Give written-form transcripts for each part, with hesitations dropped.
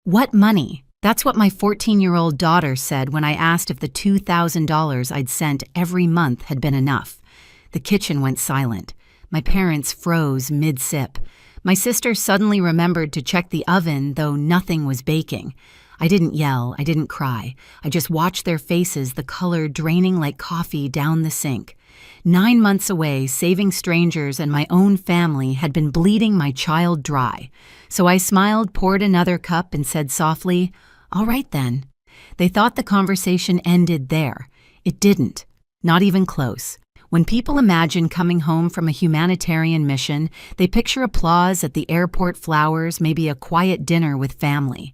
What money? That's what my 14-year-old daughter said when I asked if the $2,000 I'd sent every month had been enough. The kitchen went silent. My parents froze mid-sip. My sister suddenly remembered to check the oven, though nothing was baking. I didn't yell, I didn't cry. I just watched their faces, the color draining like coffee down the sink. 9 months away, saving strangers and my own family had been bleeding my child dry. So I smiled, poured another cup, and said softly, "All right then." They thought the conversation ended there. It didn't. Not even close. When people imagine coming home from a humanitarian mission, they picture applause at the airport, flowers, maybe a quiet dinner with family.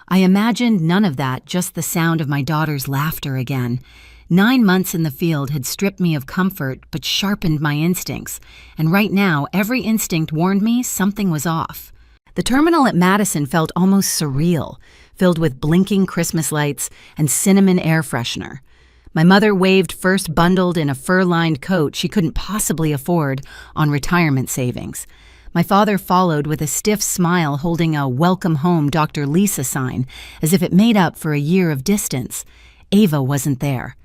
I imagined none of that, just the sound of my daughter's laughter again. 9 months in the field had stripped me of comfort but sharpened my instincts, and right now every instinct warned me something was off. The terminal at Madison felt almost surreal, filled with blinking Christmas lights and cinnamon air freshener. My mother waved, first bundled in a fur-lined coat she couldn't possibly afford, on retirement savings. My father followed with a stiff smile, holding a "Welcome Home, Dr. Lisa" sign, as if it made up for a year of distance. Ava wasn't there.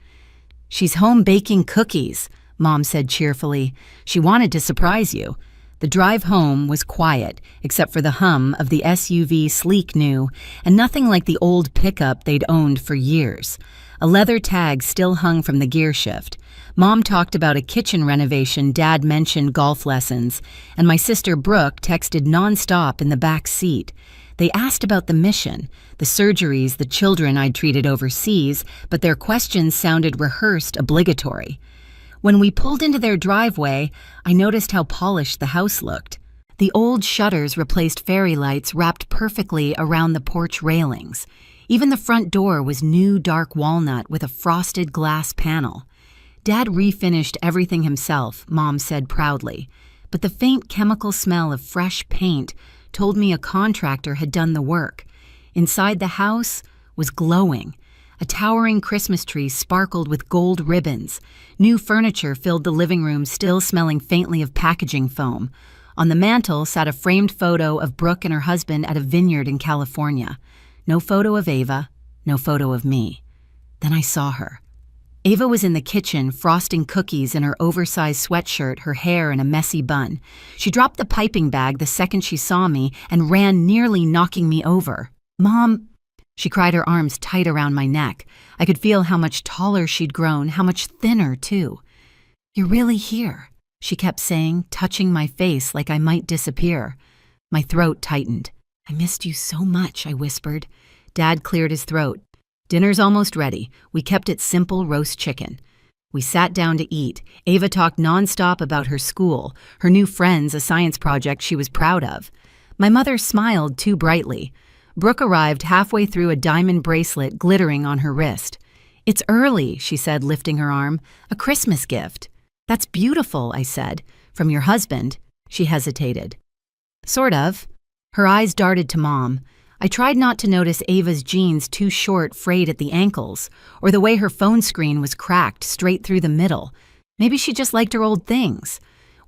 "She's home baking cookies," Mom said cheerfully. "She wanted to surprise you." The drive home was quiet, except for the hum of the SUV sleek new, and nothing like the old pickup they'd owned for years. A leather tag still hung from the gear shift. Mom talked about a kitchen renovation, Dad mentioned golf lessons, and my sister Brooke texted nonstop in the back seat. They asked about the mission, the surgeries, the children I'd treated overseas, but their questions sounded rehearsed, obligatory. When we pulled into their driveway, I noticed how polished the house looked. The old shutters replaced fairy lights wrapped perfectly around the porch railings. Even the front door was new dark walnut with a frosted glass panel. Dad refinished everything himself, Mom said proudly, but the faint chemical smell of fresh paint told me a contractor had done the work. Inside the house was glowing. A towering Christmas tree sparkled with gold ribbons. New furniture filled the living room, still smelling faintly of packaging foam. On the mantel sat a framed photo of Brooke and her husband at a vineyard in California. No photo of Ava, no photo of me. Then I saw her. Ava was in the kitchen, frosting cookies in her oversized sweatshirt, her hair in a messy bun. She dropped the piping bag the second she saw me and ran, nearly knocking me over. "Mom," she cried, her arms tight around my neck. I could feel how much taller she'd grown, how much thinner, too. "You're really here," she kept saying, touching my face like I might disappear. My throat tightened. "I missed you so much," I whispered. Dad cleared his throat. "Dinner's almost ready. We kept it simple, roast chicken." We sat down to eat. Ava talked nonstop about her school, her new friends, a science project she was proud of. My mother smiled too brightly. Brooke arrived halfway through, a diamond bracelet glittering on her wrist. "It's early," she said, lifting her arm. "A Christmas gift." "That's beautiful," I said. "From your husband?" She hesitated. "Sort of." Her eyes darted to Mom. I tried not to notice Ava's jeans too short, frayed at the ankles, or the way her phone screen was cracked straight through the middle. Maybe she just liked her old things.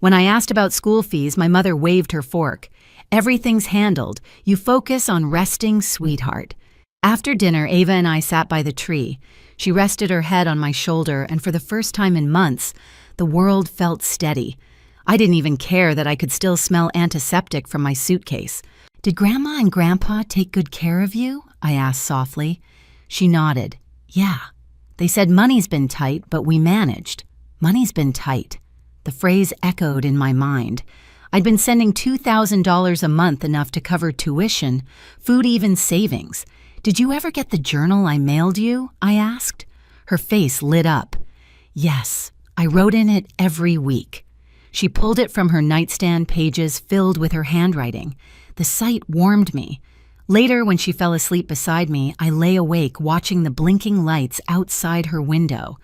When I asked about school fees, my mother waved her fork. "Everything's handled. You focus on resting, sweetheart." After dinner, Ava and I sat by the tree. She rested her head on my shoulder, and for the first time in months, the world felt steady. I didn't even care that I could still smell antiseptic from my suitcase. "Did Grandma and Grandpa take good care of you?" I asked softly. She nodded. "Yeah. They said money's been tight, but we managed." Money's been tight. The phrase echoed in my mind. I'd been sending $2,000 a month, enough to cover tuition, food, even savings. "Did you ever get the journal I mailed you?" I asked. Her face lit up. "Yes, I wrote in it every week." She pulled it from her nightstand, pages filled with her handwriting. The sight warmed me. Later, when she fell asleep beside me, I lay awake watching the blinking lights outside her window.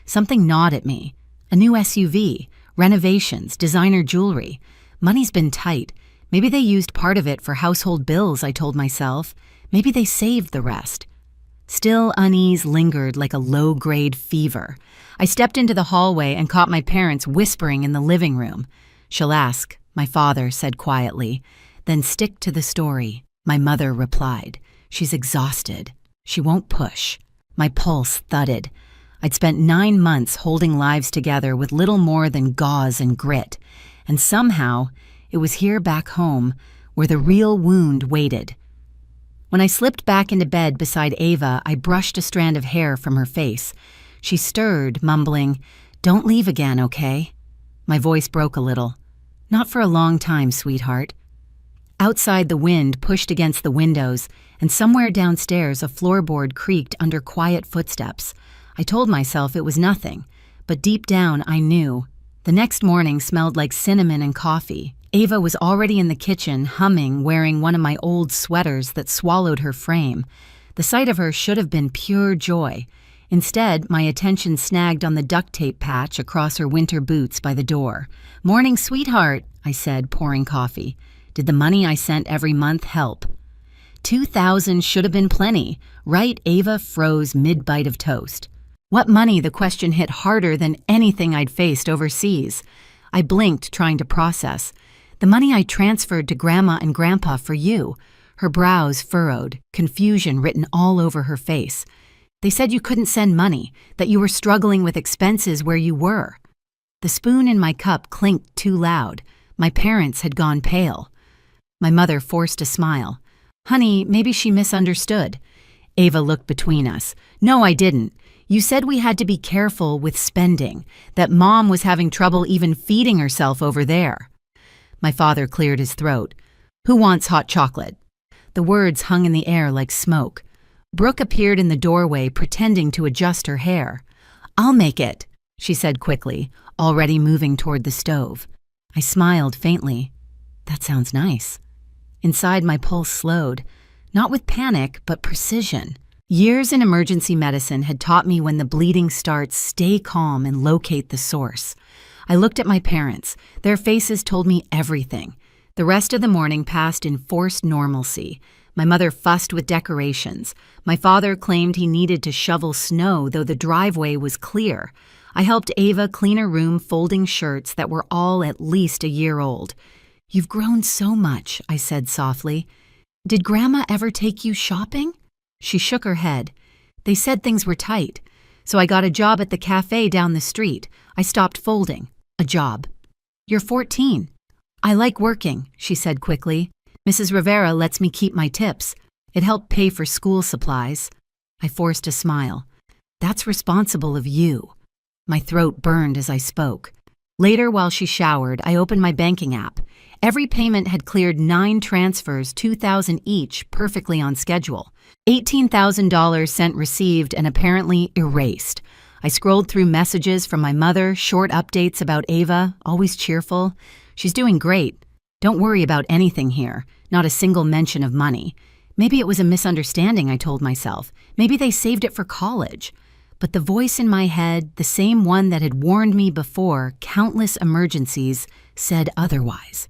Something gnawed at me. A new SUV, renovations, designer jewelry. Money's been tight. Maybe they used part of it for household bills, I told myself. Maybe they saved the rest. Still, unease lingered like a low-grade fever. I stepped into the hallway and caught my parents whispering in the living room. "She'll ask," my father said quietly. "Then stick to the story," my mother replied. She's exhausted. She won't push. My pulse thudded. I'd spent 9 months holding lives together with little more than gauze and grit, and somehow it was here back home where the real wound waited. When I slipped back into bed beside Ava, I brushed a strand of hair from her face. She stirred, mumbling, "Don't leave again, okay?" My voice broke a little. "Not for a long time, sweetheart." Outside, the wind pushed against the windows, and somewhere downstairs a floorboard creaked under quiet footsteps. I told myself it was nothing, but deep down I knew. The next morning smelled like cinnamon and coffee. Ava was already in the kitchen, humming, wearing one of my old sweaters that swallowed her frame. The sight of her should have been pure joy. Instead, my attention snagged on the duct tape patch across her winter boots by the door. "Morning, sweetheart," I said, pouring coffee. Did the money I sent every month help? 2,000 should have been plenty, right? Ava froze mid-bite of toast. What money? The question hit harder than anything I'd faced overseas. I blinked, trying to process. The money I transferred to Grandma and Grandpa for you. Her brows furrowed, confusion written all over her face. They said you couldn't send money, that you were struggling with expenses where you were. The spoon in my cup clinked too loud. My parents had gone pale. My mother forced a smile. "Honey, maybe she misunderstood." Ava looked between us. "No, I didn't. You said we had to be careful with spending, that Mom was having trouble even feeding herself over there." My father cleared his throat. "Who wants hot chocolate?" The words hung in the air like smoke. Brooke appeared in the doorway, pretending to adjust her hair. "I'll make it," she said quickly, already moving toward the stove. I smiled faintly. That sounds nice. Inside, my pulse slowed, not with panic, but precision. Years in emergency medicine had taught me when the bleeding starts, stay calm and locate the source. I looked at my parents. Their faces told me everything. The rest of the morning passed in forced normalcy. My mother fussed with decorations. My father claimed he needed to shovel snow, though the driveway was clear. I helped Ava clean her room, folding shirts that were all at least a year old. "You've grown so much," I said softly. "Did Grandma ever take you shopping?" She shook her head. "They said things were tight. So I got a job at the cafe down the street. I stopped folding. A job." "You're 14. "I like working," she said quickly. "Mrs. Rivera lets me keep my tips. It helped pay for school supplies." I forced a smile. "That's responsible of you." My throat burned as I spoke. Later, while she showered, I opened my banking app. Every payment had cleared 9 transfers, 2,000 each, perfectly on schedule. $18,000 sent, received, and apparently erased. I scrolled through messages from my mother, short updates about Ava, always cheerful. "She's doing great. Don't worry about anything here. Not a single mention of money." Maybe it was a misunderstanding, I told myself. Maybe they saved it for college. But the voice in my head, the same one that had warned me before countless emergencies, said otherwise.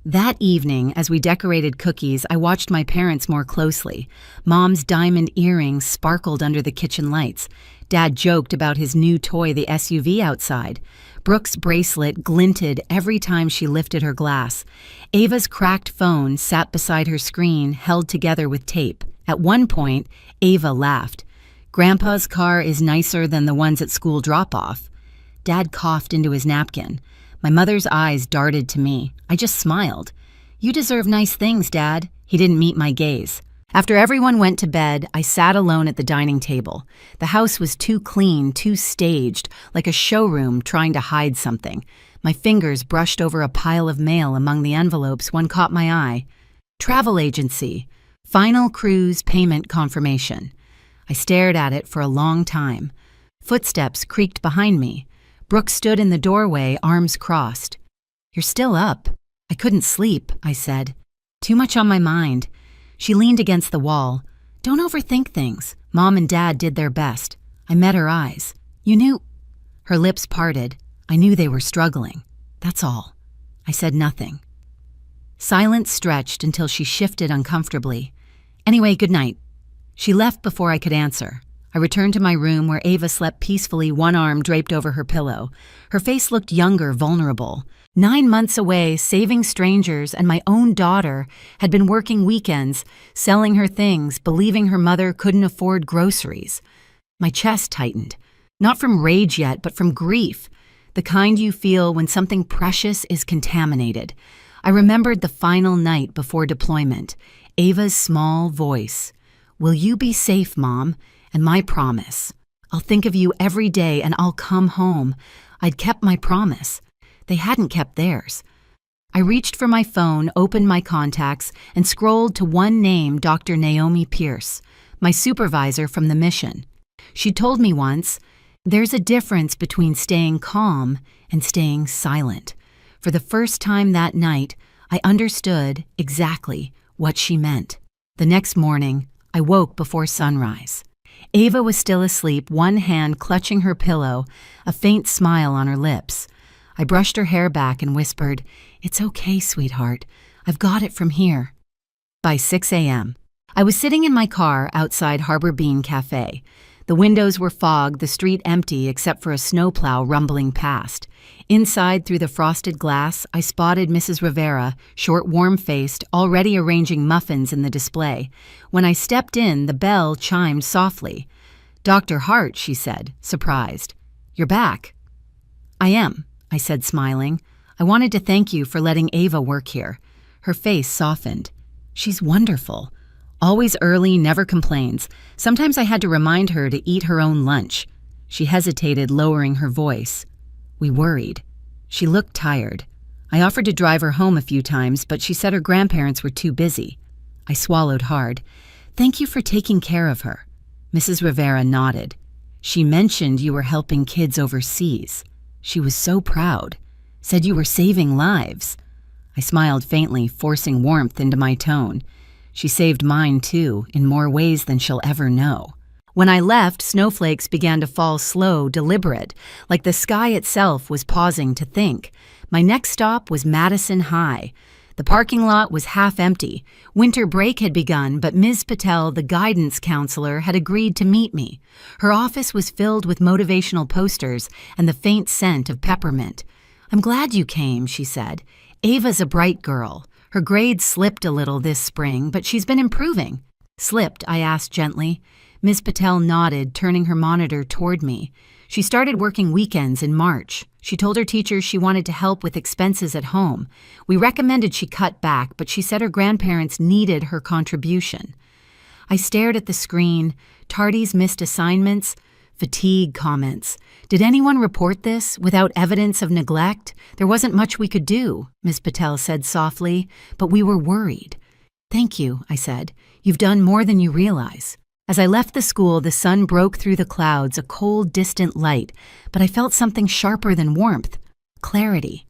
That evening, as we decorated cookies, I watched my parents more closely. Mom's diamond earrings sparkled under the kitchen lights. Dad joked about his new toy, the SUV outside. Brooke's bracelet glinted every time she lifted her glass. Ava's cracked phone sat beside her screen, held together with tape. At one point, Ava laughed. "Grandpa's car is nicer than the ones at school drop-off." Dad coughed into his napkin. My mother's eyes darted to me. I just smiled. "You deserve nice things, Dad." He didn't meet my gaze. After everyone went to bed, I sat alone at the dining table. The house was too clean, too staged, like a showroom trying to hide something. My fingers brushed over a pile of mail. Among the envelopes, one caught my eye. "Travel agency. Final cruise payment confirmation." I stared at it for a long time. Footsteps creaked behind me. Brooke stood in the doorway, arms crossed. "You're still up." "I couldn't sleep," I said. "Too much on my mind." She leaned against the wall. "Don't overthink things. Mom and Dad did their best." I met her eyes. "You knew—" Her lips parted. I knew they were struggling. That's all. I said nothing. Silence stretched until she shifted uncomfortably. "Anyway, good night." She left before I could answer. I returned to my room where Ava slept peacefully, one arm draped over her pillow. Her face looked younger, vulnerable. 9 months away, saving strangers, and my own daughter had been working weekends, selling her things, believing her mother couldn't afford groceries. My chest tightened. Not from rage yet, but from grief. The kind you feel when something precious is contaminated. I remembered the final night before deployment. Ava's small voice. "Will you be safe, Mom?" And my promise. "I'll think of you every day and I'll come home." I'd kept my promise. They hadn't kept theirs. I reached for my phone, opened my contacts, and scrolled to one name, Dr. Naomi Pierce, my supervisor from the mission. She told me once, "There's a difference between staying calm and staying silent." For the first time that night, I understood exactly what she meant. The next morning, I woke before sunrise. Ava was still asleep, one hand clutching her pillow, a faint smile on her lips. I brushed her hair back and whispered, "It's okay, sweetheart. I've got it from here." By 6 a.m., I was sitting in my car outside Harbor Bean Cafe. The windows were fogged, the street empty except for a snowplow rumbling past. Inside, through the frosted glass, I spotted Mrs. Rivera, short, warm-faced, already arranging muffins in the display. When I stepped in, the bell chimed softly. "Dr. Hart," she said, surprised. "You're back." "I am," I said, smiling. "I wanted to thank you for letting Ava work here." Her face softened. "She's wonderful. Always early, never complains. Sometimes I had to remind her to eat her own lunch." She hesitated, lowering her voice. We worried. She looked tired. I offered to drive her home a few times, but she said her grandparents were too busy. I swallowed hard. "Thank you for taking care of her." Mrs. Rivera nodded. "She mentioned you were helping kids overseas. She was so proud. Said you were saving lives." I smiled faintly, forcing warmth into my tone. She saved mine too, in more ways than she'll ever know. When I left, snowflakes began to fall slow, deliberate, like the sky itself was pausing to think. My next stop was Madison High. The parking lot was half empty. Winter break had begun, but Ms. Patel, the guidance counselor, had agreed to meet me. Her office was filled with motivational posters and the faint scent of peppermint. "I'm glad you came," she said. "Ava's a bright girl. Her grades slipped a little this spring, but she's been improving." "Slipped?" I asked gently. Ms. Patel nodded, turning her monitor toward me. "She started working weekends in March. She told her teachers she wanted to help with expenses at home. We recommended she cut back, but she said her grandparents needed her contribution." I stared at the screen. Tardy's missed assignments, fatigue comments. "Did anyone report this without evidence of neglect? There wasn't much we could do," Ms. Patel said softly, "but we were worried." "Thank you," I said. "You've done more than you realize." As I left the school, the sun broke through the clouds, a cold, distant light, but I felt something sharper than warmth, clarity.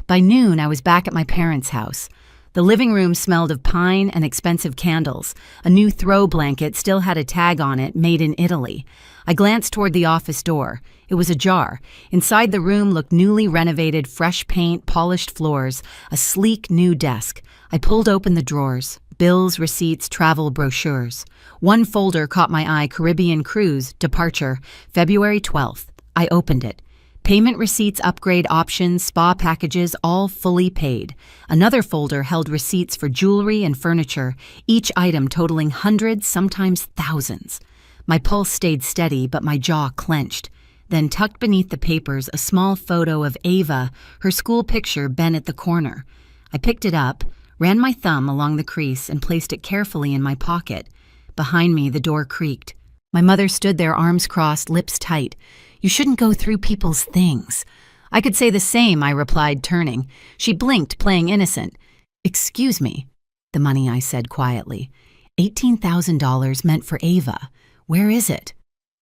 By noon, I was back at my parents' house. The living room smelled of pine and expensive candles. A new throw blanket still had a tag on it, made in Italy. I glanced toward the office door. It was ajar. Inside the room looked newly renovated, fresh paint, polished floors, a sleek new desk. I pulled open the drawers. Bills, receipts, travel brochures. One folder caught my eye, Caribbean Cruise, departure, February 12th. I opened it. Payment receipts, upgrade options, spa packages, all fully paid. Another folder held receipts for jewelry and furniture, each item totaling hundreds, sometimes thousands. My pulse stayed steady, but my jaw clenched. Then tucked beneath the papers, a small photo of Ava, her school picture bent at the corner. I picked it up, ran my thumb along the crease, and placed it carefully in my pocket. Behind me, the door creaked. My mother stood there, arms crossed, lips tight. "You shouldn't go through people's things." "I could say the same," I replied, turning. She blinked, playing innocent. "Excuse me." "The money," I said quietly. $18,000 meant for Ava. Where is it?"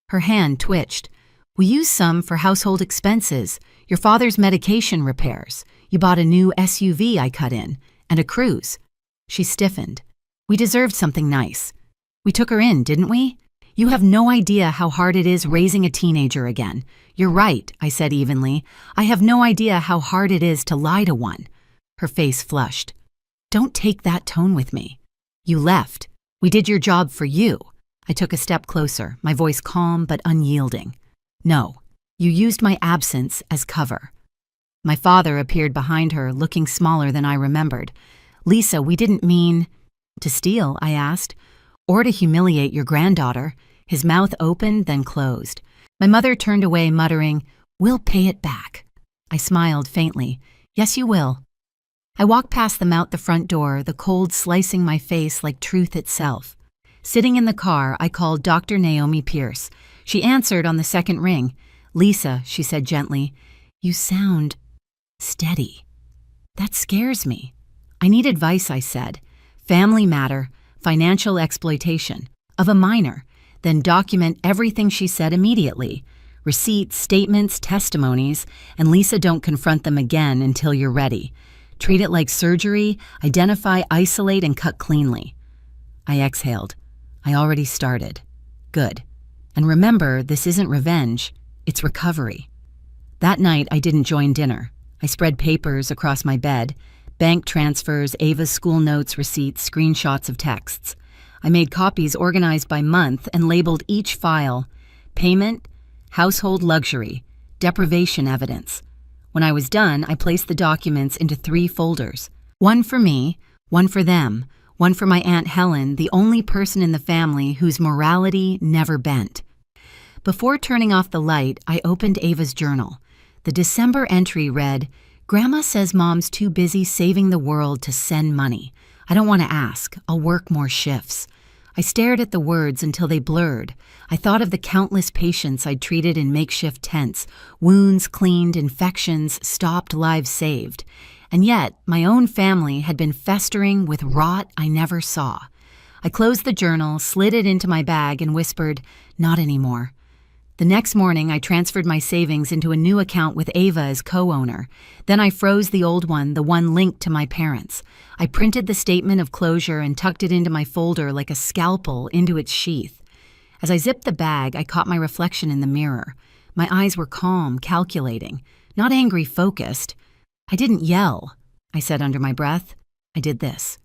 Her hand twitched. "We use some for household expenses, your father's medication repairs. You bought a new SUV I cut in, and a cruise." She stiffened. "We deserved something nice. We took her in, didn't we? You have no idea how hard it is raising a teenager again." "You're right," I said evenly. "I have no idea how hard it is to lie to one." Her face flushed. "Don't take that tone with me. You left. We did your job for you." I took a step closer, my voice calm but unyielding. No, you used my absence as cover. My father appeared behind her, looking smaller than I remembered. Lisa, we didn't mean… To steal, I asked, or to humiliate your granddaughter. His mouth opened, then closed. My mother turned away, muttering, "We'll pay it back." I smiled faintly. "Yes, you will." I walked past them out the front door, the cold slicing my face like truth itself. Sitting in the car, I called Dr. Naomi Pierce. She answered on the second ring. "Lisa," she said gently, "you sound steady." "That scares me." "I need advice," I said. "Family matter, financial exploitation, of a minor." Then document everything she said immediately. Receipts, statements, testimonies, and Lisa, don't confront them again until you're ready. Treat it like surgery, identify, isolate, and cut cleanly. I exhaled. I already started. Good. And remember, this isn't revenge, it's recovery. That night, I didn't join dinner. I spread papers across my bed, bank transfers, Ava's school notes, receipts, screenshots of texts. I made copies organized by month and labeled each file: payment, household luxury, deprivation evidence. When I was done, I placed the documents into 3 folders. One for me, one for them, one for my Aunt Helen, the only person in the family whose morality never bent. Before turning off the light, I opened Ava's journal. The December entry read, "Grandma says Mom's too busy saving the world to send money. I don't want to ask. I'll work more shifts." I stared at the words until they blurred. I thought of the countless patients I'd treated in makeshift tents, wounds cleaned, infections stopped, lives saved. And yet, my own family had been festering with rot I never saw. I closed the journal, slid it into my bag, and whispered, "Not anymore." The next morning, I transferred my savings into a new account with Ava as co-owner. Then I froze the old one, the one linked to my parents. I printed the statement of closure and tucked it into my folder like a scalpel into its sheath. As I zipped the bag, I caught my reflection in the mirror. My eyes were calm, calculating, not angry, focused. I didn't yell, I said under my breath. I did this.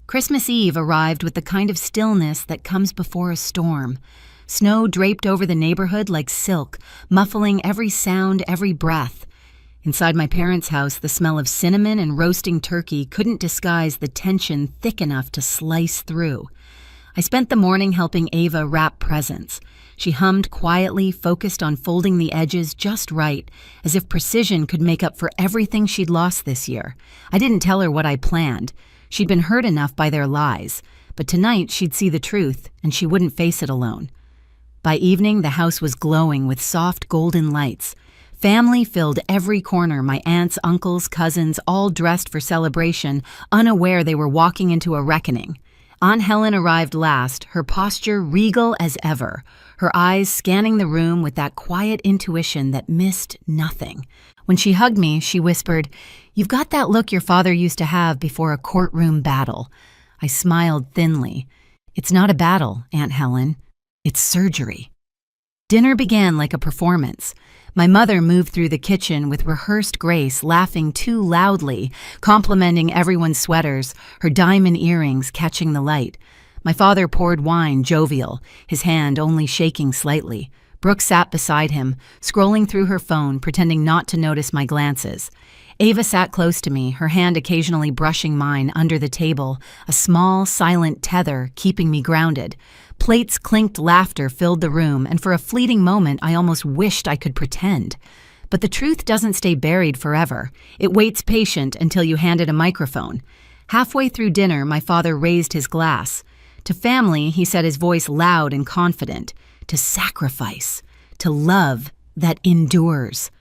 Christmas Eve arrived with the kind of stillness that comes before a storm. Snow draped over the neighborhood like silk, muffling every sound, every breath. Inside my parents' house, the smell of cinnamon and roasting turkey couldn't disguise the tension thick enough to slice through. I spent the morning helping Ava wrap presents. She hummed quietly, focused on folding the edges just right, as if precision could make up for everything she'd lost this year. I didn't tell her what I planned. She'd been hurt enough by their lies, but tonight she'd see the truth, and she wouldn't face it alone. By evening, the house was glowing with soft golden lights. Family filled every corner, my aunts, uncles, cousins, all dressed for celebration, unaware they were walking into a reckoning. Aunt Helen arrived last, her posture regal as ever, her eyes scanning the room with that quiet intuition that missed nothing. When she hugged me, she whispered, "You've got that look your father used to have before a courtroom battle." I smiled thinly. "It's not a battle, Aunt Helen. It's surgery." Dinner began like a performance. My mother moved through the kitchen with rehearsed grace, laughing too loudly, complimenting everyone's sweaters, her diamond earrings catching the light. My father poured wine, jovial, his hand only shaking slightly. Brooke sat beside him, scrolling through her phone, pretending not to notice my glances. Ava sat close to me, her hand occasionally brushing mine under the table, a small, silent tether keeping me grounded. Plates clinked, laughter filled the room, and for a fleeting moment I almost wished I could pretend. But the truth doesn't stay buried forever. It waits patient until you hand it a microphone. Halfway through dinner, my father raised his glass. To family, he said, his voice loud and confident. To sacrifice, to love that endures.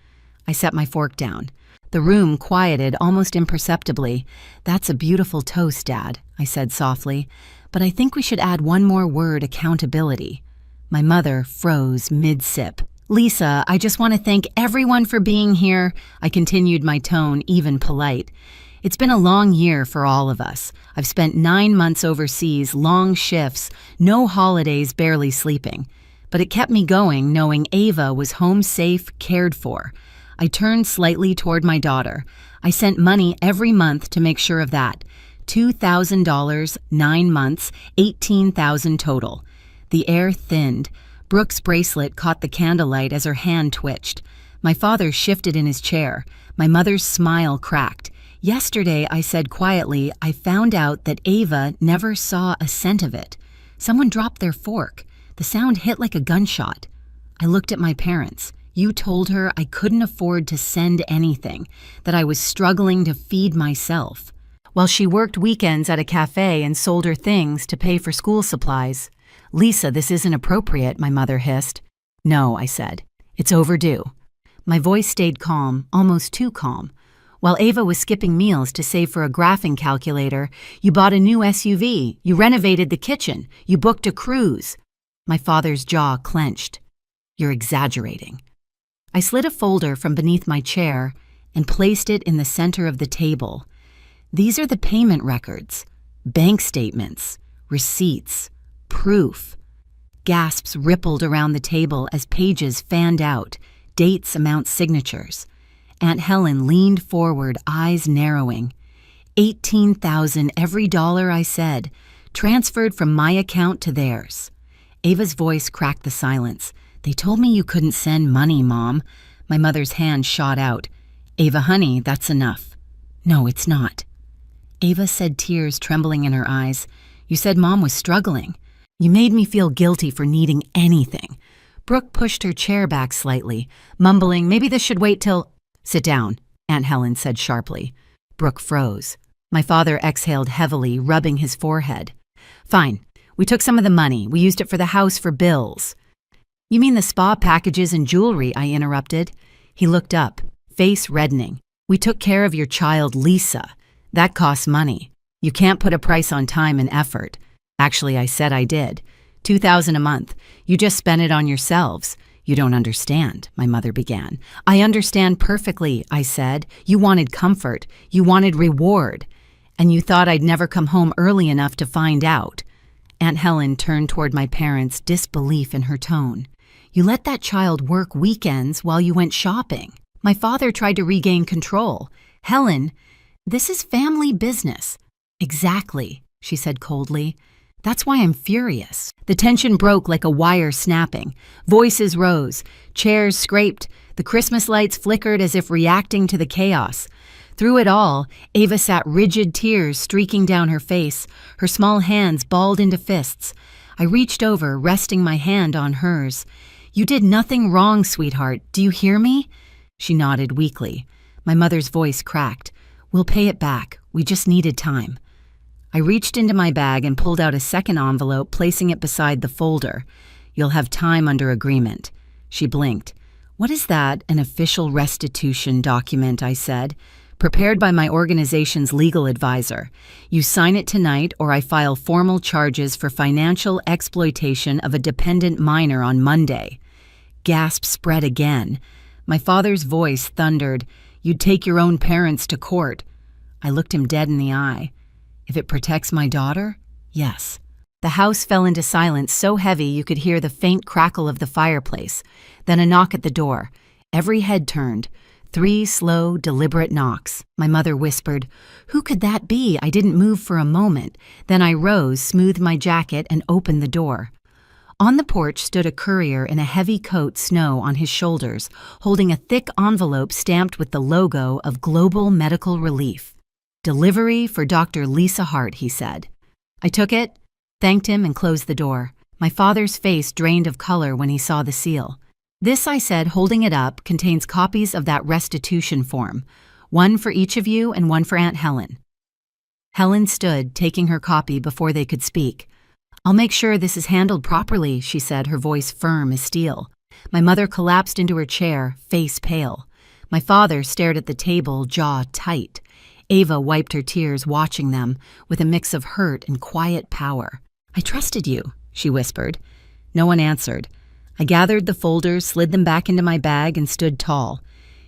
I set my fork down. The room quieted almost imperceptibly. "That's a beautiful toast, Dad," I said softly, "but I think we should add one more word: accountability." My mother froze mid-sip. "Lisa, I just want to thank everyone for being here." I continued, my tone even polite. "It's been a long year for all of us. I've spent 9 months overseas, long shifts, no holidays, barely sleeping. But it kept me going, knowing Ava was home safe, cared for." I turned slightly toward my daughter. "I sent money every month to make sure of that. $2,000, 9 months, $18,000 total. The air thinned. Brooke's bracelet caught the candlelight as her hand twitched. My father shifted in his chair. My mother's smile cracked. Yesterday, I said quietly, I found out that Ava never saw a cent of it. Someone dropped their fork. The sound hit like a gunshot. I looked at my parents. You told her I couldn't afford to send anything, that I was struggling to feed myself, while she worked weekends at a cafe and sold her things to pay for school supplies. Lisa, this isn't appropriate, my mother hissed. No, I said. It's overdue. My voice stayed calm, almost too calm. While Ava was skipping meals to save for a graphing calculator, you bought a new SUV, you renovated the kitchen, you booked a cruise. My father's jaw clenched. You're exaggerating. I slid a folder from beneath my chair and placed it in the center of the table. These are the payment records, bank statements, receipts, proof. Gasps rippled around the table as pages fanned out, dates, amounts, signatures. Aunt Helen leaned forward, eyes narrowing. $18,000 every dollar, I said, transferred from my account to theirs. Ava's voice cracked the silence. They told me you couldn't send money, Mom. My mother's hand shot out. Ava, honey, that's enough. No, it's not. Ava said, tears trembling in her eyes. You said Mom was struggling. You made me feel guilty for needing anything. Brooke pushed her chair back slightly, mumbling, maybe this should wait till... Sit down, Aunt Helen said sharply. Brooke froze. My father exhaled heavily, rubbing his forehead. Fine. We took some of the money. We used it for the house for bills. You mean the spa packages and jewelry, I interrupted. He looked up, face reddening. We took care of your child, Lisa. That costs money. You can't put a price on time and effort. Actually, I said I did. $2,000 a month. You just spent it on yourselves. You don't understand, my mother began. I understand perfectly, I said. You wanted comfort. You wanted reward. And you thought I'd never come home early enough to find out. Aunt Helen turned toward my parents, disbelief in her tone. You let that child work weekends while you went shopping. My father tried to regain control. Helen, this is family business. Exactly, she said coldly. That's why I'm furious. The tension broke like a wire snapping. Voices rose. Chairs scraped. The Christmas lights flickered as if reacting to the chaos. Through it all, Ava sat rigid, tears streaking down her face, her small hands balled into fists. I reached over, resting my hand on hers. You did nothing wrong, sweetheart. Do you hear me? She nodded weakly. My mother's voice cracked. We'll pay it back. We just needed time. I reached into my bag and pulled out a second envelope, placing it beside the folder. You'll have time under agreement. She blinked. What is that? An official restitution document, I said. Prepared by my organization's legal advisor. You sign it tonight or I file formal charges for financial exploitation of a dependent minor on Monday. Gasp spread again. My father's voice thundered, You'd take your own parents to court. I looked him dead in the eye. If it protects my daughter? Yes. The house fell into silence so heavy you could hear the faint crackle of the fireplace. Then a knock at the door. Every head turned. 3 slow, deliberate knocks. My mother whispered, Who could that be? I didn't move for a moment. Then I rose, smoothed my jacket, and opened the door. On the porch stood a courier in a heavy coat, snow on his shoulders, holding a thick envelope stamped with the logo of Global Medical Relief. Delivery for Dr. Lisa Hart, he said. I took it, thanked him, and closed the door. My father's face drained of color when he saw the seal. This, I said, holding it up, contains copies of that restitution form. 1 for each of you and 1 for Aunt Helen. Helen stood, taking her copy before they could speak. I'll make sure this is handled properly, she said, her voice firm as steel. My mother collapsed into her chair, face pale. My father stared at the table, jaw tight. Ava wiped her tears, watching them, with a mix of hurt and quiet power. I trusted you, she whispered. No one answered. I gathered the folders, slid them back into my bag, and stood tall.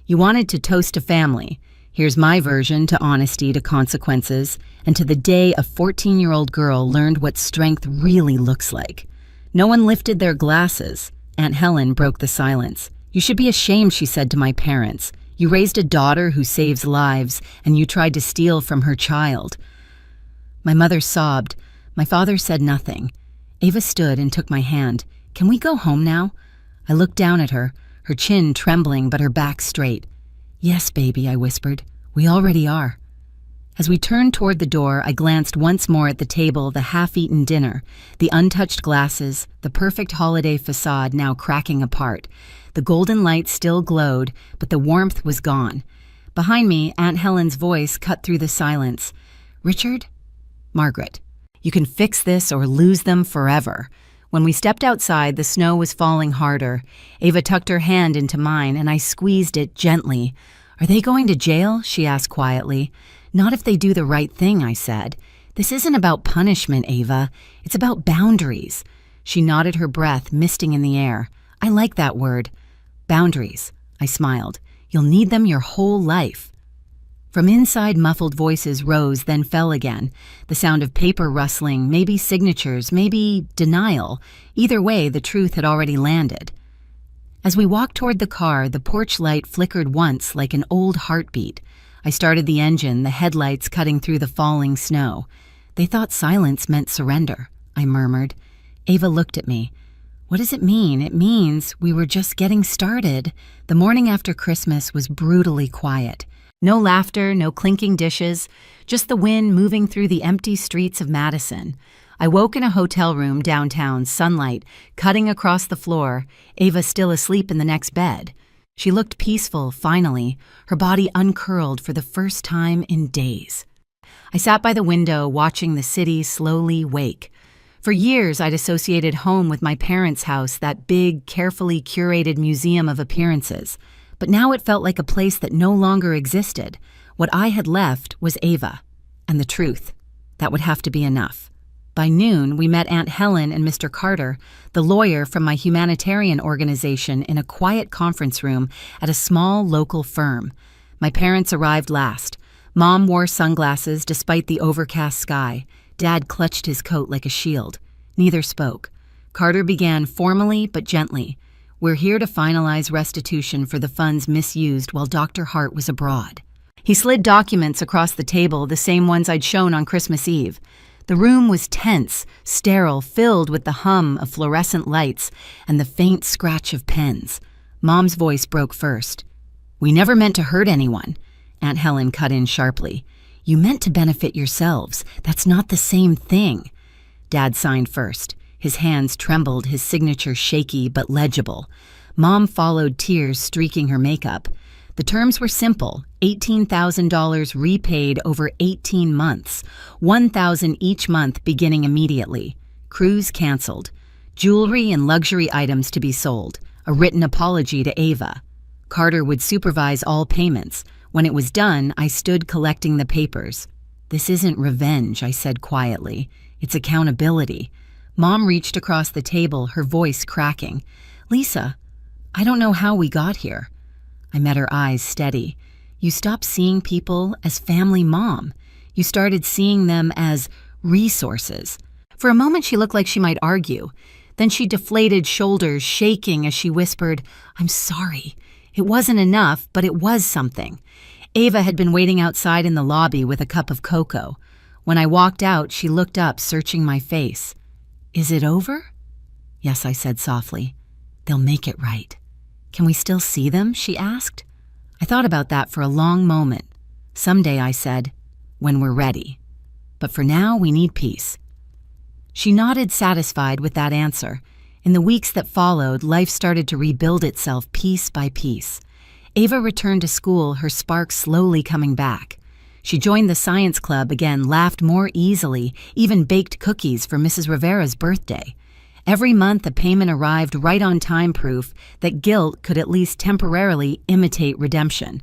You wanted to toast a family. Here's my version to honesty, to consequences, and to the day a 14-year-old girl learned what strength really looks like. No one lifted their glasses. Aunt Helen broke the silence. You should be ashamed, she said to my parents. You raised a daughter who saves lives, and you tried to steal from her child. My mother sobbed. My father said nothing. Ava stood and took my hand. "Can we go home now?" I looked down at her, her chin trembling but her back straight. "Yes, baby," I whispered. "We already are." As we turned toward the door, I glanced once more at the table, the half-eaten dinner, the untouched glasses, the perfect holiday facade now cracking apart. The golden light still glowed, but the warmth was gone. Behind me, Aunt Helen's voice cut through the silence. "Richard?" "Margaret, you can fix this or lose them forever." When we stepped outside, the snow was falling harder. Ava tucked her hand into mine, and I squeezed it gently. "Are they going to jail?" she asked quietly. "Not if they do the right thing," I said. "This isn't about punishment, Ava. It's about boundaries." She nodded, her breath misting in the air. "I like that word. Boundaries." I smiled. "You'll need them your whole life." From inside, muffled voices rose, then fell again. The sound of paper rustling, maybe signatures, maybe denial. Either way, the truth had already landed. As we walked toward the car, the porch light flickered once like an old heartbeat. I started the engine, the headlights cutting through the falling snow. "They thought silence meant surrender," I murmured. Ava looked at me. "What does it mean?" "It means we were just getting started." The morning after Christmas was brutally quiet. No laughter, no clinking dishes, just the wind moving through the empty streets of Madison. I woke in a hotel room downtown, sunlight cutting across the floor, Ava still asleep in the next bed. She looked peaceful, finally, her body uncurled for the first time in days. I sat by the window, watching the city slowly wake. For years, I'd associated home with my parents' house, that big, carefully curated museum of appearances. But now it felt like a place that no longer existed. What I had left was Ava. And the truth. That would have to be enough. By noon, we met Aunt Helen and Mr. Carter, the lawyer from my humanitarian organization, in a quiet conference room at a small local firm. My parents arrived last. Mom wore sunglasses despite the overcast sky. Dad clutched his coat like a shield. Neither spoke. Carter began formally but gently. "We're here to finalize restitution for the funds misused while Dr. Hart was abroad." He slid documents across the table, the same ones I'd shown on Christmas Eve. The room was tense, sterile, filled with the hum of fluorescent lights and the faint scratch of pens. Mom's voice broke first. "We never meant to hurt anyone," Aunt Helen cut in sharply. "You meant to benefit yourselves. That's not the same thing." Dad signed first. His hands trembled, his signature shaky but legible. Mom followed, tears streaking her makeup. The terms were simple: $18,000 repaid over 18 months, $1,000 each month beginning immediately. Cruise canceled. Jewelry and luxury items to be sold. A written apology to Ava. Carter would supervise all payments. When it was done, I stood collecting the papers. "This isn't revenge," I said quietly. "It's accountability." Mom reached across the table, her voice cracking. "Lisa, I don't know how we got here." I met her eyes steady. "You stopped seeing people as family, Mom. You started seeing them as resources." For a moment she looked like she might argue. Then she deflated, shoulders shaking as she whispered, "I'm sorry. It wasn't enough, but it was something." Ava had been waiting outside in the lobby with a cup of cocoa. When I walked out, she looked up, searching my face. "Is it over?" "Yes," I said softly. "They'll make it right." "Can we still see them?" she asked. I thought about that for a long moment. "Someday," I said, "when we're ready. But for now, we need peace." She nodded, satisfied with that answer. In the weeks that followed, life started to rebuild itself piece by piece. Ava returned to school, her spark slowly coming back. She joined the science club again, laughed more easily, even baked cookies for Mrs. Rivera's birthday. Every month, a payment arrived right on time, proof that guilt could at least temporarily imitate redemption.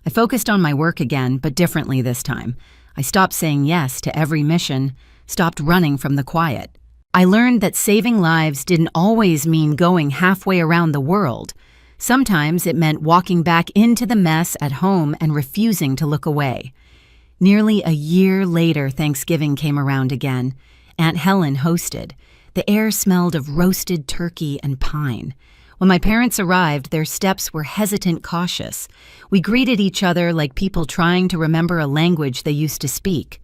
I focused on my work again, but differently this time. I stopped saying yes to every mission, stopped running from the quiet. I learned that saving lives didn't always mean going halfway around the world. Sometimes it meant walking back into the mess at home and refusing to look away. Nearly a year later, Thanksgiving came around again. Aunt Helen hosted. The air smelled of roasted turkey and pine. When my parents arrived, their steps were hesitant, cautious. We greeted each other like people trying to remember a language they used to speak.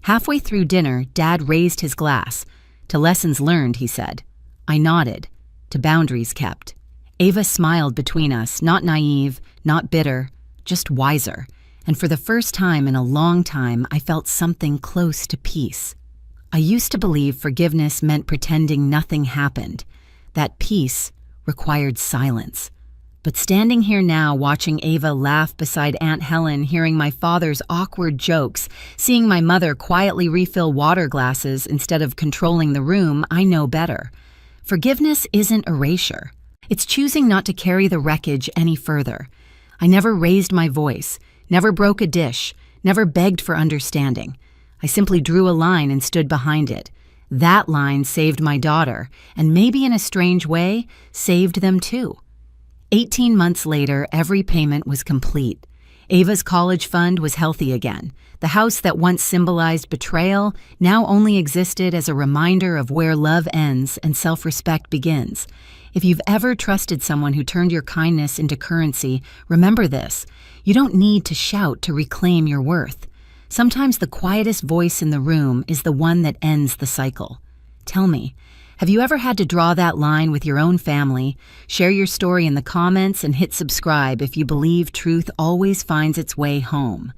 Halfway through dinner, Dad raised his glass. To lessons learned, he said. I nodded. To boundaries kept. Ava smiled between us, not naive, not bitter, just wiser. And for the first time in a long time, I felt something close to peace. I used to believe forgiveness meant pretending nothing happened, that peace required silence. But standing here now, watching Ava laugh beside Aunt Helen, hearing my father's awkward jokes, seeing my mother quietly refill water glasses instead of controlling the room, I know better. Forgiveness isn't erasure. It's choosing not to carry the wreckage any further. I never raised my voice, never broke a dish, never begged for understanding. I simply drew a line and stood behind it. That line saved my daughter, and maybe in a strange way, saved them too. 18 months later, every payment was complete. Ava's college fund was healthy again. The house that once symbolized betrayal now only existed as a reminder of where love ends and self-respect begins. If you've ever trusted someone who turned your kindness into currency, remember this: you don't need to shout to reclaim your worth. Sometimes the quietest voice in the room is the one that ends the cycle. Tell me, have you ever had to draw that line with your own family? Share your story in the comments and hit subscribe if you believe truth always finds its way home.